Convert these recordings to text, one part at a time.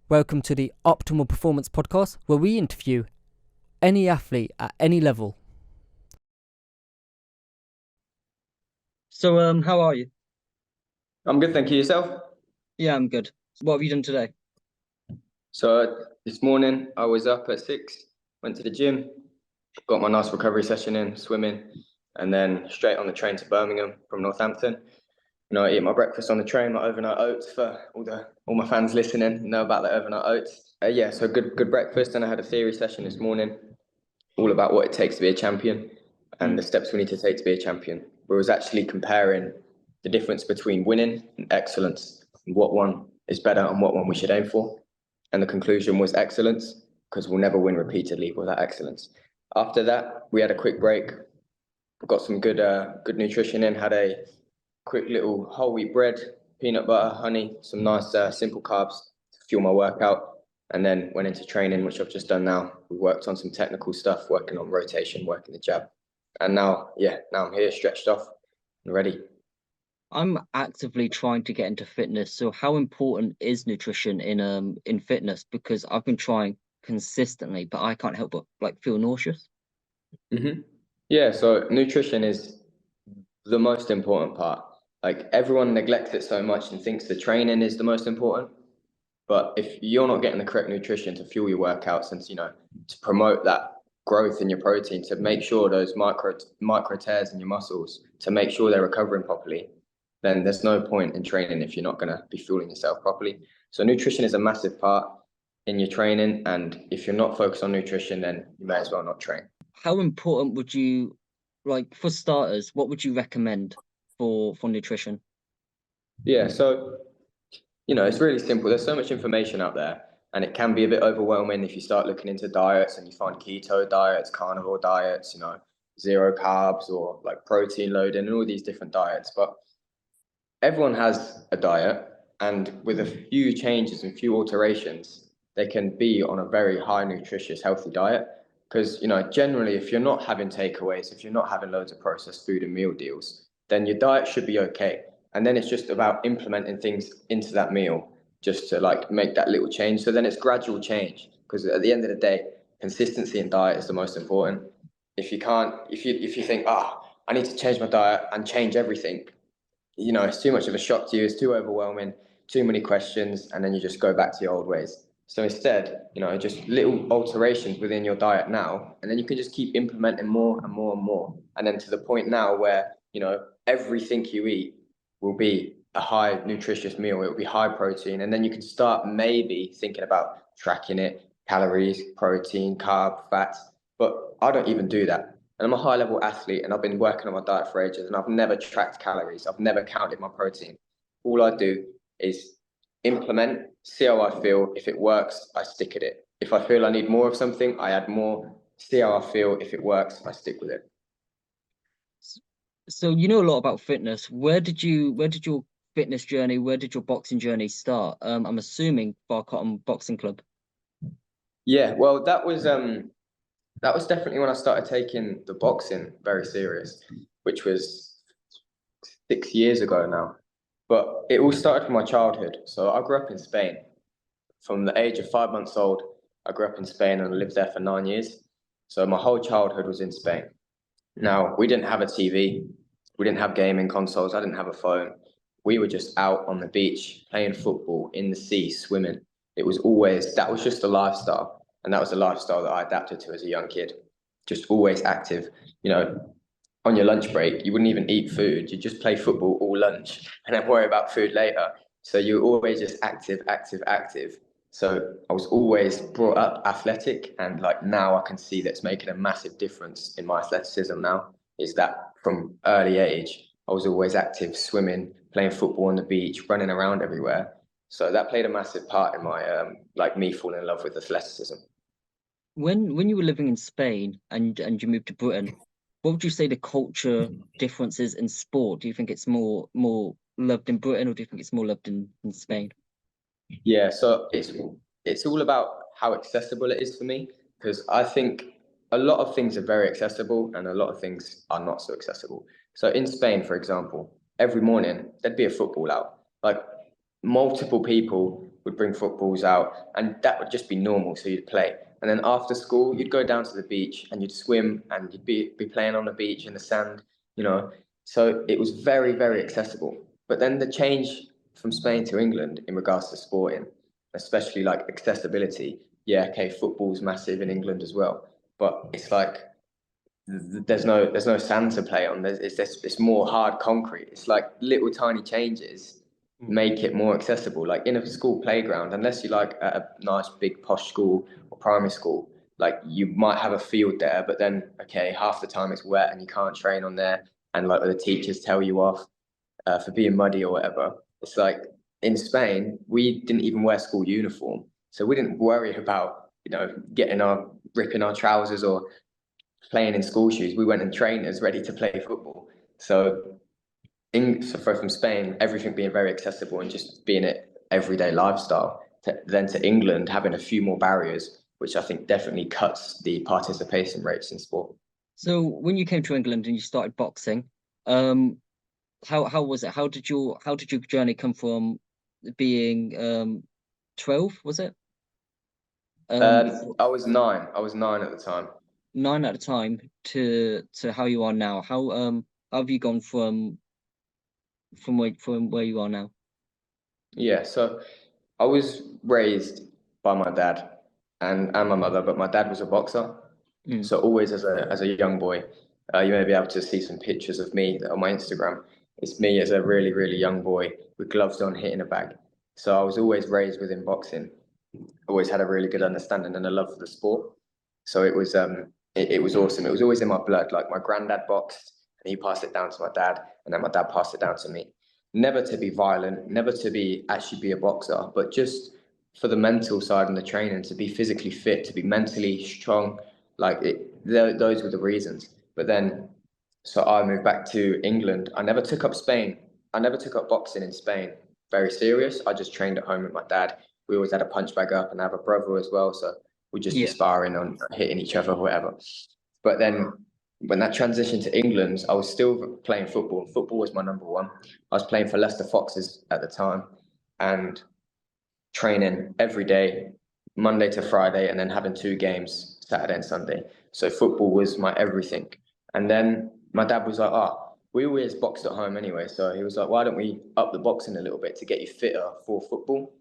Welcome to the Optimal Performance Podcast, where we interview any athlete at any level. So, how are you? I'm good, thank you. Yourself? Yeah, I'm good. What have you done today? So this morning I was up at 6, went to the gym, got my nice recovery session in, swimming, and then straight on the train to Birmingham from Northampton. I eat my breakfast on the train, my overnight oats for all my fans listening know about the overnight oats. So good breakfast, and I had a theory session this morning, all about what it takes to be a champion and the steps we need to take to be a champion. We was actually comparing the difference between winning and excellence, and what one is better and what one we should aim for. And the conclusion was excellence, because we'll never win repeatedly without excellence. After that, we had a quick break, got some good nutrition in, had a quick little whole wheat bread, peanut butter, honey, some nice simple carbs to fuel my workout, and then went into training, which I've just done now. We worked on some technical stuff, working on rotation, working the jab. And now I'm here, stretched off and ready. I'm actively trying to get into fitness. So how important is nutrition in fitness? Because I've been trying consistently, but I can't help but feel nauseous. Yeah, so nutrition is the most important part. Like, everyone neglects it so much and thinks the training is the most important. But if you're not getting the correct nutrition to fuel your workouts and to promote that growth in your protein, to make sure those micro tears in your muscles, to make sure they're recovering properly, then there's no point in training if you're not going to be fueling yourself properly. So nutrition is a massive part in your training, and if you're not focused on nutrition, then you may as well not train. How important would you, for starters, what would you recommend for nutrition? Yeah, so it's really simple. There's so much information out there, and it can be a bit overwhelming if you start looking into diets and you find keto diets, carnivore diets, zero carbs, or like protein loading and all these different diets. But everyone has a diet, and with a few changes and few alterations, they can be on a very high nutritious, healthy diet. Because, generally, if you're not having takeaways, if you're not having loads of processed food and meal deals, then your diet should be okay. And then it's just about implementing things into that meal just to make that little change. So then it's gradual change, because at the end of the day, consistency in diet is the most important. If you think, I need to change my diet and change everything, it's too much of a shock to you. It's too overwhelming, too many questions, and then you just go back to your old ways. So instead, just little alterations within your diet now, and then you can just keep implementing more and more and more. And then to the point now where, everything you eat will be a high nutritious meal. It will be high protein. And then you can start maybe thinking about tracking it, calories, protein, carb, fats. But I don't even do that. And I'm a high level athlete, and I've been working on my diet for ages, and I've never tracked calories. I've never counted my protein. All I do is implement, see how I feel. If it works, I stick at it. If I feel I need more of something, I add more, see how I feel. If it works, I stick with it. So you know a lot about fitness. Where did your fitness journey, where did your boxing journey start? I'm assuming Bar Cotton Boxing Club. Yeah, well, that was definitely when I started taking the boxing very serious, which was 6 years ago now. But it all started from my childhood. So I grew up in Spain. From the age of 5 months old, I grew up in Spain and I lived there for 9 years. So my whole childhood was in Spain. Now, we didn't have a TV. We didn't have gaming consoles. I didn't have a phone. We were just out on the beach, playing football, in the sea, swimming. That was just a lifestyle. And that was a lifestyle that I adapted to as a young kid. Just always active. On your lunch break, you wouldn't even eat food. You just play football all lunch and then worry about food later. So you're always just active, active, active. So I was always brought up athletic, and now I can see that's making a massive difference in my athleticism now, is that from early age, I was always active, swimming, playing football on the beach, running around everywhere. So that played a massive part in my me falling in love with athleticism. When you were living in Spain and you moved to Britain, what would you say the culture differences in sport? Do you think it's more loved in Britain, or do you think it's more loved in Spain? Yeah, so it's all about how accessible it is for me, because I think a lot of things are very accessible and a lot of things are not so accessible. So in Spain, for example, every morning there'd be a football out. Like, multiple people would bring footballs out, and that would just be normal. So you'd play, and then after school, you'd go down to the beach and you'd swim, and you'd be playing on the beach in the sand, you know. So it was very, very accessible. But then the change from Spain to England in regards to sporting, especially like accessibility. Yeah, okay, football's massive in England as well, but it's like there's no sand to play on. It's more hard concrete. It's like little tiny changes make it more accessible. Like in a school playground, unless you like at a nice big posh school or primary school, like you might have a field there, but then okay, half the time it's wet and you can't train on there, and like the teachers tell you off for being muddy or whatever. It's like in Spain, we didn't even wear school uniform, so we didn't worry about ripping our trousers or playing in school shoes. We went in trainers ready to play football. So from Spain, everything being very accessible and just being an everyday lifestyle, then to England having a few more barriers, which I think definitely cuts the participation rates in sport. So when you came to England and you started boxing, how was it? How did your journey come from being 12, was it? I was 9. I was 9 at the time. 9 at a time to how you are now. How have you gone from where you are now? Yeah, so I was raised by my dad and my mother, but my dad was a boxer. So always as a young boy, you may be able to see some pictures of me on my Instagram. It's me as a really, really young boy with gloves on, hitting a bag. So I was always raised within boxing. Always had a really good understanding and a love for the sport. So it was awesome. It was always in my blood. Like my granddad boxed and he passed it down to my dad, and then my dad passed it down to me. Never to be violent, never to actually be a boxer, but just for the mental side and the training, to be physically fit, to be mentally strong. Those were the reasons. But then, so I moved back to England. I never took up Spain. I never took up boxing in Spain very serious. I just trained at home with my dad. We always had a punch bag up, and I have a brother as well. So we'd just be sparring on hitting each other or whatever. But then when that transitioned to England, I was still playing football. Football was my number one. I was playing for Leicester Foxes at the time and training every day, Monday to Friday, and then having 2 games, Saturday and Sunday. So football was my everything. And then my dad was like, we always boxed at home anyway. So he was like, why don't we up the boxing a little bit to get you fitter for football?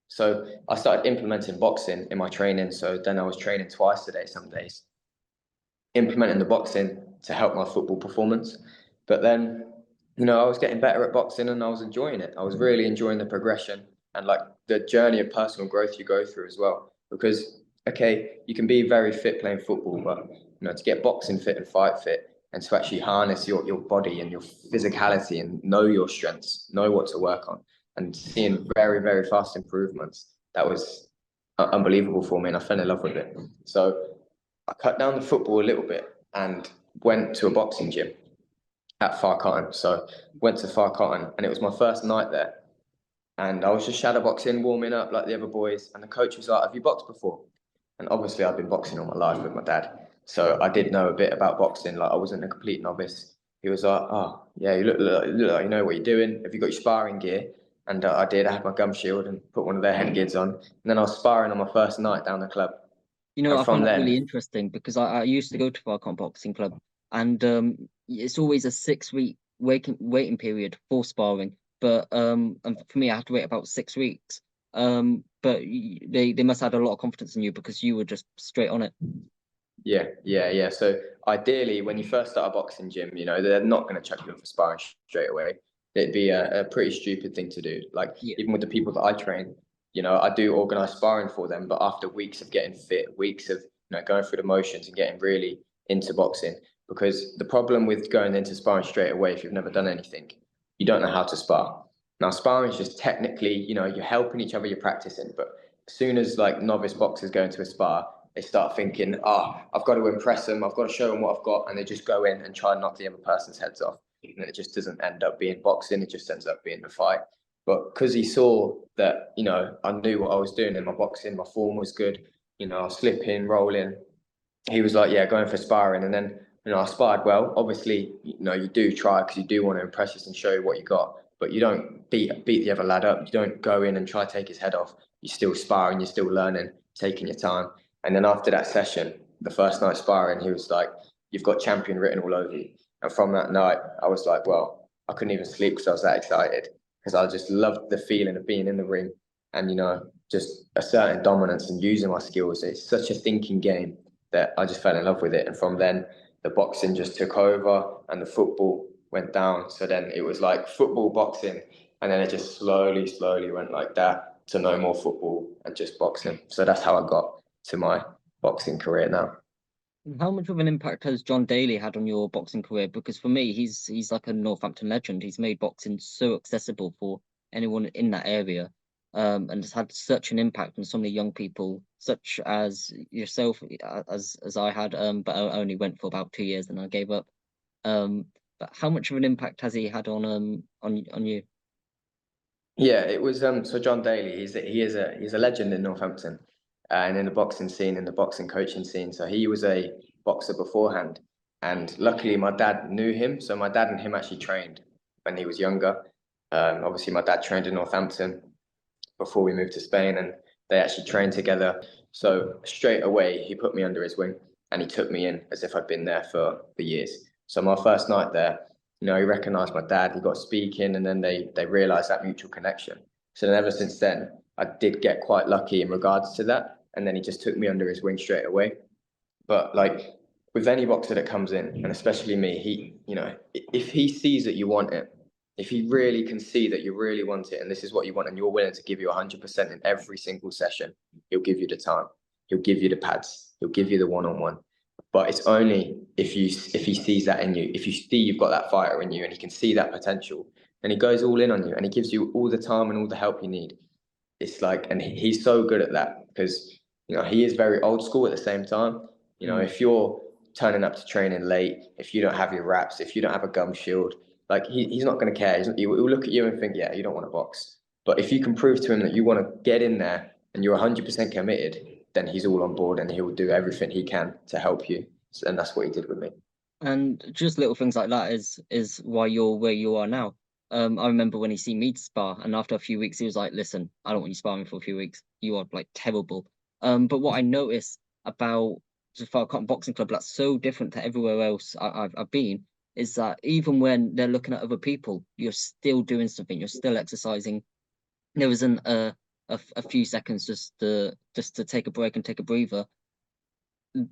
So I started implementing boxing in my training. So then I was training twice a day, some days, implementing the boxing to help my football performance. But then, I was getting better at boxing and I was enjoying it. I was really enjoying the progression and like the journey of personal growth you go through as well. Because, okay, you can be very fit playing football, but, to get boxing fit and fight fit and to actually harness your body and your physicality and know your strengths, know what to work on, and seeing very, very fast improvements, that was unbelievable for me and I fell in love with it. So I cut down the football a little bit and went to a boxing gym at Far Cotton. So went to Far Cotton and it was my first night there. And I was just shadow boxing, warming up like the other boys. And the coach was like, have you boxed before? And obviously I've been boxing all my life with my dad. So I did know a bit about boxing. Like I wasn't a complete novice. He was like, oh, yeah, you look like you know what you're doing. Have you got your sparring gear? And I did. I had my gum shield and put one of their headgears on. And then I was sparring on my first night down the club. I find that really interesting because I used to go to Farcon Boxing Club, and it's always a 6-week waiting period for sparring. But and for me, I had to wait about 6 weeks. But they must have had a lot of confidence in you because you were just straight on it. Yeah. So ideally, when you first start a boxing gym, they're not going to chuck you in for sparring straight away. It'd be a pretty stupid thing to do. Like even with the people that I train, I do organise sparring for them, but after weeks of getting fit, weeks of going through the motions and getting really into boxing, because the problem with going into sparring straight away, if you've never done anything, you don't know how to spar. Now, sparring is just technically, you're helping each other, you're practicing, but as soon as like novice boxers go into a spar, they start thinking, I've got to impress them, I've got to show them what I've got, and they just go in and try and knock the other person's heads off. And it just doesn't end up being boxing, it just ends up being a fight. But because he saw that, I knew what I was doing in my boxing, my form was good, I was slipping, rolling. He was like, yeah, going for sparring. And then, I sparred well. Obviously, you do try because you do want to impress us and show you what you got. but you don't beat the other lad up. You don't go in and try to take his head off. You still spar and you're still learning, taking your time. And then after that session, the first night sparring, he was like, "You've got champion written all over you." And from that night, I was like, well, I couldn't even sleep because I was that excited, because I just loved the feeling of being in the ring and, just asserting dominance and using my skills. It's such a thinking game that I just fell in love with it. And from then, the boxing just took over and the football went down. So then it was like football, boxing, and then it just slowly went like that to no more football and just boxing. So that's how I got to my boxing career now. How much of an impact has John Daly had on your boxing career? Because for me, he's like a Northampton legend. He's made boxing so accessible for anyone in that area, and has had such an impact on so many young people, such as yourself, as I had, but I only went for about 2 years and I gave up. But how much of an impact has he had on you? Yeah, it was so John Daly. He's a legend in Northampton, and in the boxing scene, in the boxing coaching scene. So he was a boxer beforehand, and luckily my dad knew him. So my dad and him actually trained when he was younger. Obviously, my dad trained in Northampton before we moved to Spain, and they actually trained together. So straight away, he put me under his wing, and he took me in as if I'd been there for years. So my first night there, he recognised my dad. He got speaking, and then they realised that mutual connection. So then ever since then, I did get quite lucky in regards to that, and then he just took me under his wing straight away. But like with any boxer that comes in, and especially me, if he sees that you want it, if he really can see that you really want it, and this is what you want, and you're willing to give you 100% in every single session, he'll give you the time, he'll give you the pads, he'll give you the one-on-one. But it's only if he sees that in you, if you see you've got that fighter in you, and he can see that potential, and he goes all in on you, and he gives you all the time and all the help you need. It's like, and he's so good at that because he is very old school at the same time. If you're turning up to training late, if you don't have your wraps, if you don't have a gum shield, like he's not going to care. He'll look at you and think, yeah, you don't want to box. But if you can prove to him that you want to get in there and you're 100% committed, then he's all on board and he will do everything he can to help you. And that's what he did with me. And just little things like that is why you're where you are now. I remember when he seen me spar, and after a few weeks, he was like, "Listen, I don't want you sparring for a few weeks. You are like terrible." But what I noticed about the Far Cotton Boxing Club that's so different to everywhere else I've been is that even when they're looking at other people, you're still doing something. You're still exercising. There isn't a few seconds just to take a break and take a breather.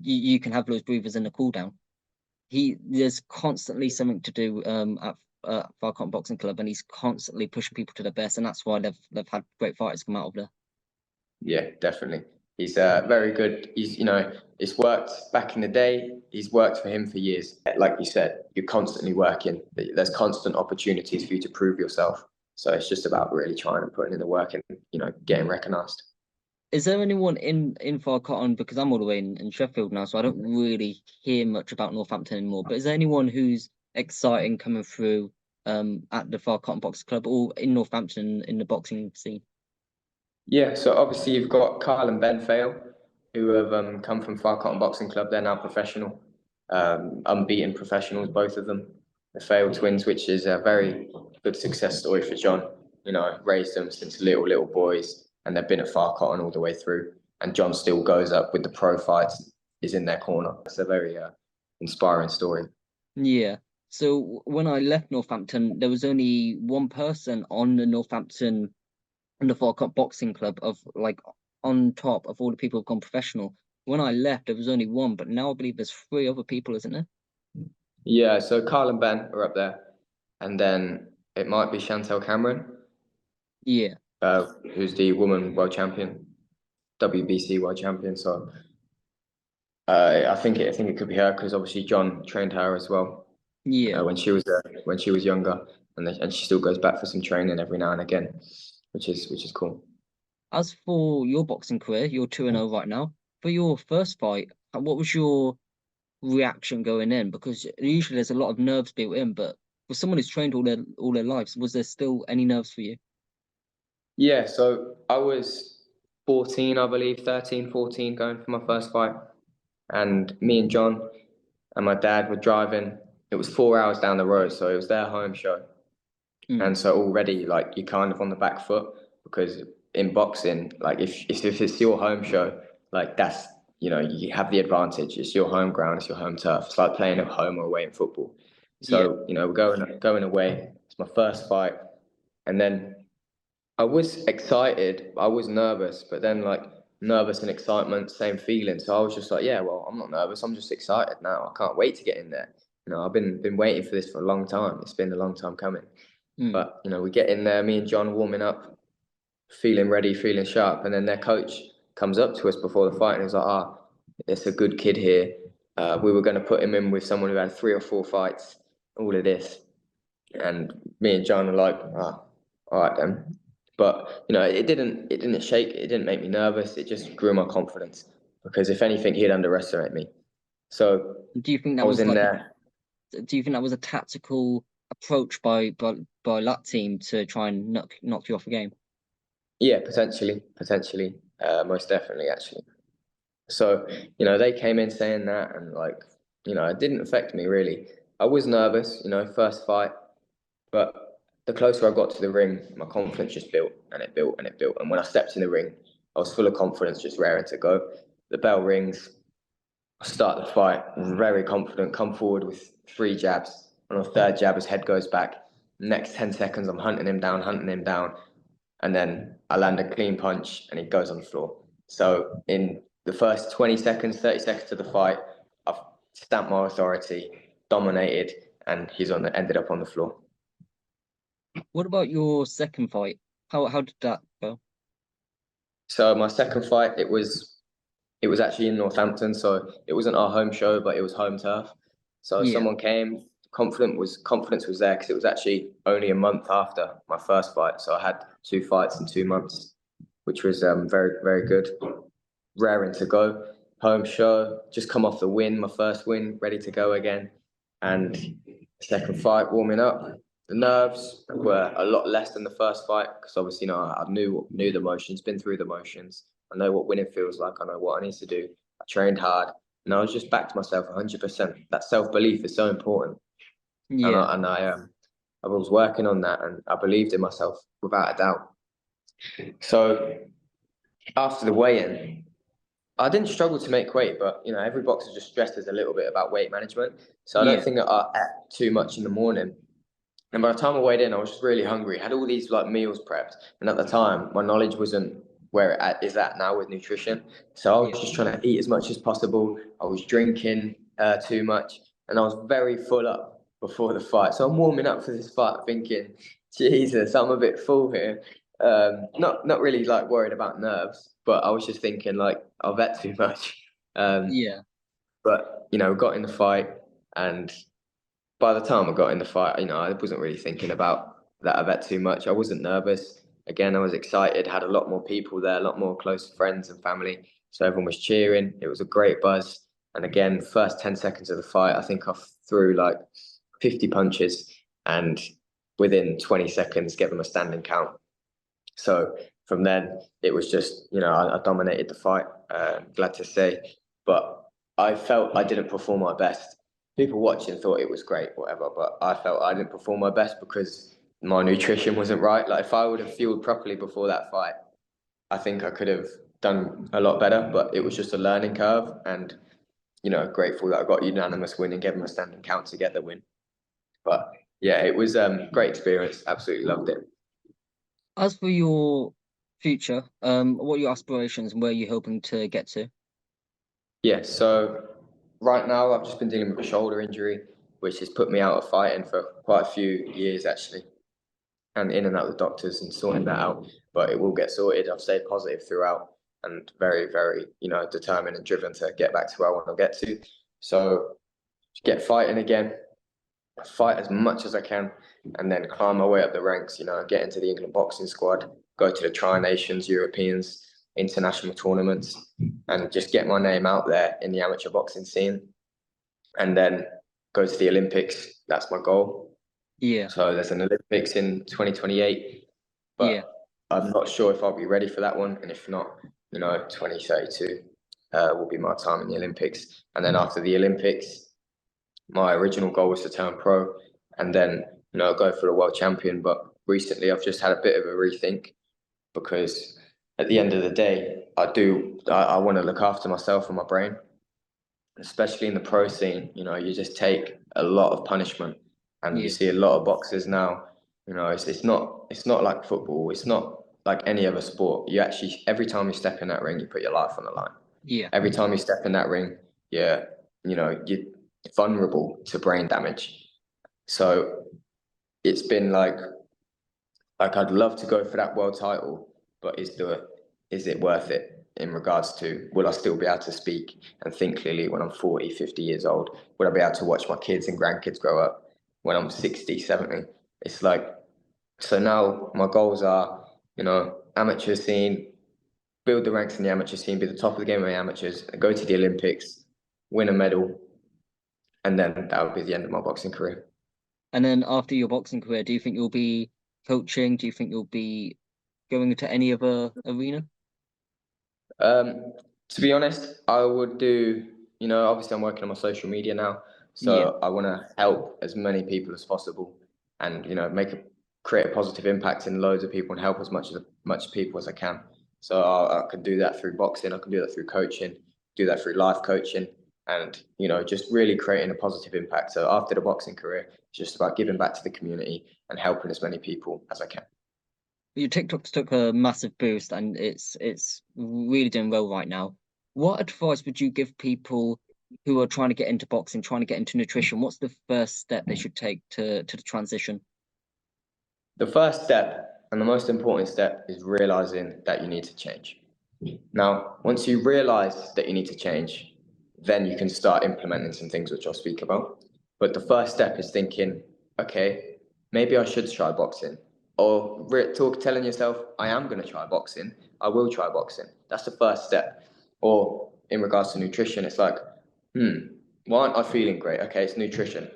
You can have those breathers in the cool down. There's constantly something to do at Far Cotton Boxing Club, and he's constantly pushing people to their best, and that's why they've had great fighters come out of there. Yeah, definitely. He's very good. It's worked back in the day. He's worked for him for years. Like you said, you're constantly working. There's constant opportunities for you to prove yourself. So it's just about really trying and putting in the work and getting recognised. Is there anyone in Far Cotton, because I'm all the way in Sheffield now, so I don't really hear much about Northampton anymore, but is there anyone who's exciting coming through at the Far Cotton Boxing Club or in Northampton in the boxing scene? Yeah, so obviously you've got Carl and Ben Fale, who have come from Far Cotton Boxing Club. They're now professional, unbeaten professionals, both of them. The Fale twins, which is a very good success story for John. Raised them since little boys, and they've been at Far Cotton all the way through. And John still goes up with the pro fights, is in their corner. It's a very inspiring story. Yeah. So when I left Northampton, there was only one person on the Northampton and the Far Cotton Boxing Club of like on top of all the people who've gone professional. When I left, there was only one, but now I believe there's 3 other people, isn't there? Yeah, so Carl and Ben are up there, and then it might be Chantel Cameron, Yeah. who's the woman world champion, WBC world champion. So I think it could be her because obviously John trained her as well. Yeah. When she was younger, and she still goes back for some training every now and again, which is cool. As for your boxing career, you're 2-0 right now. For your first fight, what was your reaction going in? Because usually there's a lot of nerves built in, but for someone who's trained all their lives, was there still any nerves for you? Yeah, so I was 14, I believe, 13, 14, going for my first fight. And me and John and my dad were driving. It was 4 hours down the road, so it was their home show. And so already, like, you're kind of on the back foot, because in boxing, like, if it's your home show, like, that's, you know, you have the advantage. It's your home ground, it's your home turf. It's like playing at home or away in football. So, you know, we're going away. It's my first fight. And then I was excited, I was nervous, but then, like, nervous and excitement, same feeling. So I was just like, yeah, well, I'm not nervous. I'm just excited now. I can't wait to get in there. You know, I've been waiting for this for a long time. It's been a long time coming. But, you know, we get in there, me and John warming up, feeling ready, feeling sharp. And then their coach comes up to us before the fight and he's like, it's a good kid here. We were going to put him in with someone who had 3 or 4 fights, all of this. And me and John are like, all right then. But, you know, it didn't shake, it didn't make me nervous. It just grew my confidence, because if anything, he'd underestimate me. So do you think I that was was in like there. do you think that was a tactical approach by that team to try and knock you off a game? Yeah, potentially, most definitely, actually. So, you know, they came in saying that, and, like, you know, it didn't affect me really. I was nervous, you know, first fight, but the closer I got to the ring, my confidence just built and it built and it built. And when I stepped in the ring, I was full of confidence, just raring to go. The bell rings, I start the fight, very confident, come forward with 3 jabs. On the 3rd jab, his head goes back. Next 10 seconds, I'm hunting him down. And then I land a clean punch and he goes on the floor. So in the first 20 seconds, 30 seconds of the fight, I've stamped my authority, dominated, and ended up on the floor. What about your second fight? How did that go? So my second fight, it was actually in Northampton, so it wasn't our home show, but it was home turf. So someone came, confidence was there, because it was actually only a month after my first fight. So I had 2 fights in 2 months, which was very, very good. Raring to go. Home show, just come off the win, my first win, ready to go again. And second fight, warming up. The nerves were a lot less than the first fight, because obviously, you know, I knew the motions, been through the motions. I know what winning feels like. I know what I need to do. I trained hard, and I was just back to myself 100%. That self-belief is so important. I was working on that, and I believed in myself without a doubt. So after the weigh-in, I didn't struggle to make weight, but, you know, every boxer just stresses a little bit about weight management. So I don't think that I ate too much in the morning. And by the time I weighed in, I was just really hungry. I had all these, like, meals prepped, and at the time, my knowledge wasn't where it is at now with nutrition. So I was just trying to eat as much as possible. I was drinking too much, and I was very full up before the fight. So I'm warming up for this fight, thinking, Jesus, I'm a bit full here. Not really, like, worried about nerves, but I was just thinking, like, I've ate too much. But, you know, got in the fight, and by the time I got in the fight, you know, I wasn't really thinking about that I've ate too much. I wasn't nervous. Again, I was excited, had a lot more people there, a lot more close friends and family. So everyone was cheering. It was a great buzz. And again, first 10 seconds of the fight, I think I threw like 50 punches, and within 20 seconds, get them a standing count. So from then, it was just, you know, I dominated the fight, glad to say. But I felt I didn't perform my best. People watching thought it was great, whatever, but I felt I didn't perform my best because my nutrition wasn't right. Like, if I would have fueled properly before that fight, I think I could have done a lot better, but it was just a learning curve. And, you know, grateful that I got a unanimous win and gave them a standing count to get the win. But yeah, it was great experience. Absolutely loved it. As for your future, what are your aspirations and where are you hoping to get to? Yeah, so right now I've just been dealing with a shoulder injury, which has put me out of fighting for quite a few years, actually, and in and out of the doctors and sorting that out. But it will get sorted. I've stayed positive throughout, and very, very, you know, determined and driven to get back to where I want to get to. So get fighting again, fight as much as I can, and then climb my way up the ranks, you know, get into the England boxing squad, go to the Tri-Nations, Europeans, international tournaments, and just get my name out there in the amateur boxing scene, and then go to the Olympics. That's my goal. Yeah. So there's an Olympics in 2028, but I'm not sure if I'll be ready for that one. And if not, you know, 2032 will be my time in the Olympics. And then after the Olympics, my original goal was to turn pro, and then go for the world champion. But recently I've just had a bit of a rethink, because at the end of the day, I want to look after myself and my brain, especially in the pro scene. You just take a lot of punishment, and you Yeah. see a lot of boxers now. It's not like football. It's not like any other sport. You actually, every time you step in that ring, you put your life on the line. Yeah. Every time you step in that ring, you're vulnerable to brain damage. So it's been like I'd love to go for that world title, but is it worth it in regards to, will I still be able to speak and think clearly when I'm 40, 50 years old? Will I be able to watch my kids and grandkids grow up when I'm 60, 70? It's like, so now my goals are, amateur scene, build the ranks in the amateur scene, be the top of the game of the amateurs, go to the Olympics, win a medal, and then that would be the end of my boxing career. And then after your boxing career, do you think you'll be coaching? Do you think you'll be going into any other arena? To be honest, I would do, obviously I'm working on my social media now, so I want to help as many people as possible, and create a positive impact in loads of people and help as much people as I can. So I could do that through boxing, I can do that through coaching, do that through life coaching, and just really creating a positive impact. So after the boxing career, it's just about giving back to the community and helping as many people as I can. Your TikToks took a massive boost, and it's really doing well right now. What advice would you give people who are trying to get into boxing, trying to get into nutrition? What's the first step they should take to the transition? The first step, and the most important step, is realizing that you need to change. Now, once you realize that you need to change, then you can start implementing some things which I'll speak about. But the first step is thinking, okay, maybe I should try boxing. Or telling yourself, I am going to try boxing. I will try boxing. That's the first step. Or in regards to nutrition, it's like, why aren't I feeling great? Okay, it's nutrition.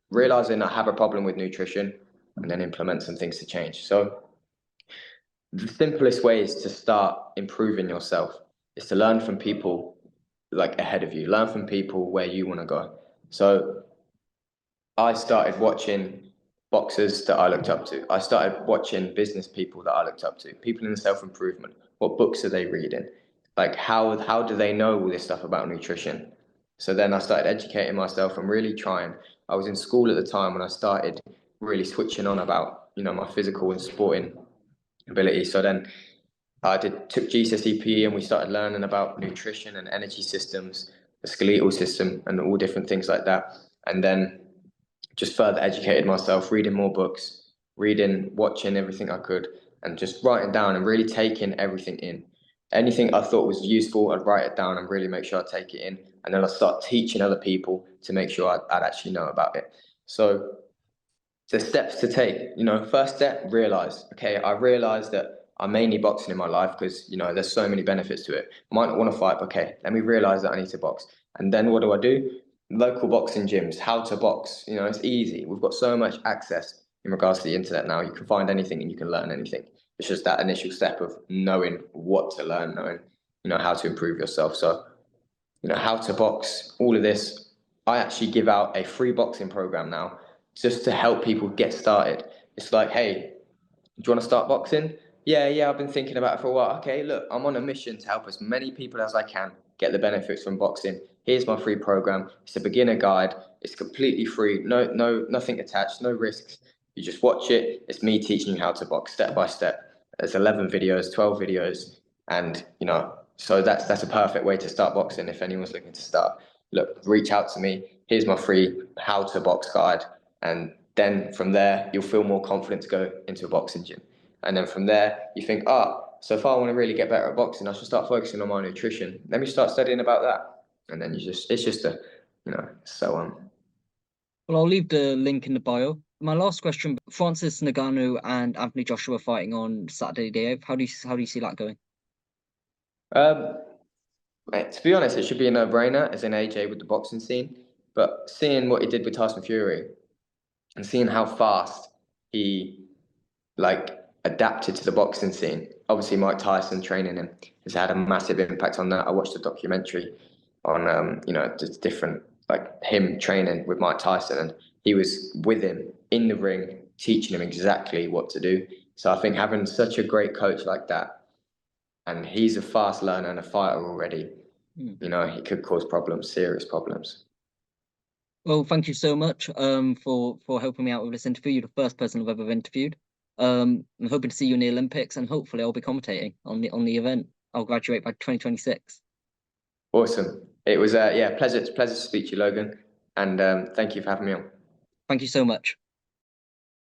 Realizing I have a problem with nutrition, and then implement some things to change. So the simplest way is to start improving yourself, is to learn from people like ahead of you, learn from people where you want to go. So I started watching boxers that I looked up to. I started watching business people that I looked up to, people in self-improvement. What books are they reading? Like how do they know all this stuff about nutrition? So then I started educating myself and really trying. I was in school at the time when I started really switching on about, my physical and sporting ability. So then I took GCSE PE, and we started learning about nutrition and energy systems, the skeletal system, and all different things like that. And then just further educated myself, reading more books, watching everything I could, and just writing down and really taking everything in. Anything I thought was useful, I'd write it down and really make sure I take it in. And then I'd start teaching other people to make sure I'd actually know about it. So the steps to take, first step, I realize that I'm mainly boxing in my life because, there's so many benefits to it. I might not want to fight, but okay, let me realize that I need to box. And then what do? Local boxing gyms, how to box, it's easy. We've got so much access in regards to the internet now. You can find anything and you can learn anything. It's just that initial step of knowing what to learn, knowing, how to improve yourself. So, how to box, all of this. I actually give out a free boxing program now just to help people get started. It's like, hey, do you want to start boxing? Yeah, I've been thinking about it for a while. Okay, look, I'm on a mission to help as many people as I can get the benefits from boxing. Here's my free program. It's a beginner guide. It's completely free. No, nothing attached, no risks. You just watch it. It's me teaching you how to box step by step. There's 11 videos, 12 videos, and so that's a perfect way to start boxing if anyone's looking to start. Look, reach out to me. Here's my free how to box guide. And then from there, you'll feel more confident to go into a boxing gym. And then from there, you think, so if I want to really get better at boxing, I should start focusing on my nutrition. Let me start studying about that. And then it's just so on. Well, I'll leave the link in the bio. My last question: Francis Ngannou and Anthony Joshua fighting on Saturday the 8th. How do you see that going? To be honest, it should be a no-brainer as an AJ with the boxing scene. But seeing what he did with Tyson Fury and seeing how fast he adapted to the boxing scene. Obviously, Mike Tyson training him has had a massive impact on that. I watched a documentary on just different him training with Mike Tyson, and he was with him in the ring teaching him exactly what to do. So I think having such a great coach like that, and he's a fast learner and a fighter already, you know, he could cause problems, serious problems. Well, thank you so much for helping me out with this interview. You're the first person I've ever interviewed. I'm hoping to see you in the Olympics, and hopefully I'll be commentating on the event. I'll graduate by 2026. Awesome. It was pleasure to speak to you, Logan, and thank you for having me on. Thank you so much.